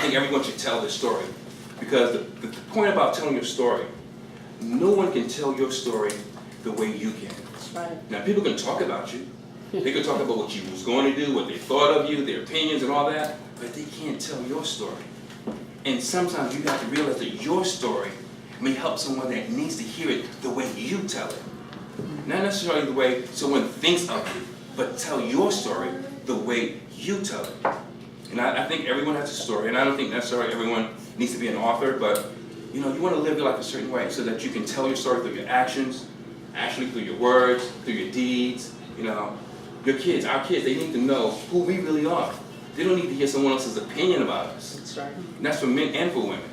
think everyone should tell their story. Because the point about telling your story, no one can tell your story the way you can. That's right. Now, people can talk about you. They can talk about what you was going to do, what they thought of you, their opinions and all that, but they can't tell your story. And sometimes you have to realize that your story may help someone that needs to hear it the way you tell it. Not necessarily the way someone thinks of you, but tell your story the way you tell it. And I think everyone has a story, and I don't think necessarily everyone needs to be an author, but you know, you want to live your life a certain way so that you can tell your story through your actions, actually through your words, through your deeds. You know, your kids, our kids, they need to know who we really are. They don't need to hear someone else's opinion about us. That's right. And that's for men and for women.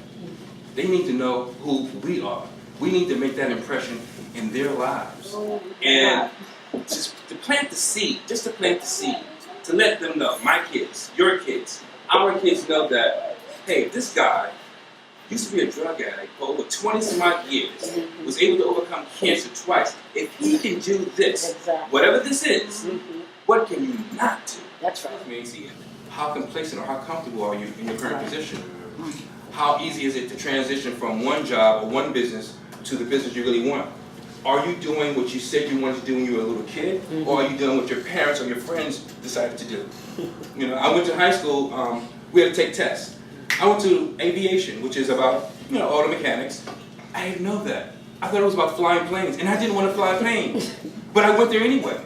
They need to know who we are. We need to make that impression in their lives. And just to plant the seed, just to plant the seed, to let them know, my kids, your kids, our kids know that, hey, this guy used to be a drug addict for over 20 some odd years, was able to overcome cancer twice. If he can do this, Exactly. whatever this is, what can you not do? That's right. I mean, see, how complacent or how comfortable are you in your current position? How easy is it to transition from one job or one business to the business you really want? Are you doing what you said you wanted to do when you were a little kid, or are you doing what your parents or your friends decided to do? You know, I went to high school, we had to take tests. I went to aviation, which is about, you know, auto mechanics. I didn't know that. I thought it was about flying planes, and I didn't want to fly planes. But I went there anyway.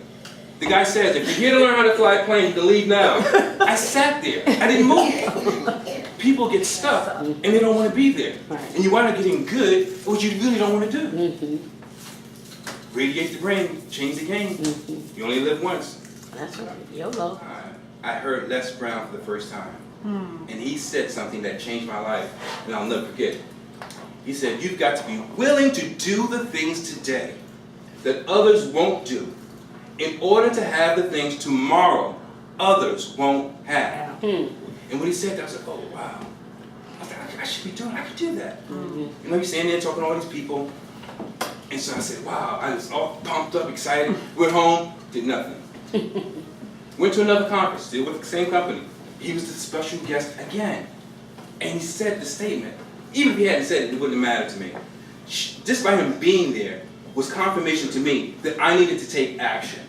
The guy says, if you're here to learn how to fly a plane, you can leave now. I sat there. I didn't move. People get stuck, and they don't want to be there. And you wind up getting good at what you really don't want to do. Radiate the brain, change the game. You only live once. That's right. YOLO. I heard Les Brown for the first time. And he said something that changed my life, and I'll never forget it. He said, you've got to be willing to do the things today that others won't do in order to have the things tomorrow others won't have. And when he said that, I was like, oh, wow. I thought, I should be doing, I could do that. You know, you're standing there talking to all these people. And so I said, wow, I was all pumped up, excited. Went home, did nothing. Went to another conference, still with the same company. He was the special guest again. And he said the statement. Even if he hadn't said it, it wouldn't have mattered to me. Just by him being there was confirmation to me that I needed to take action.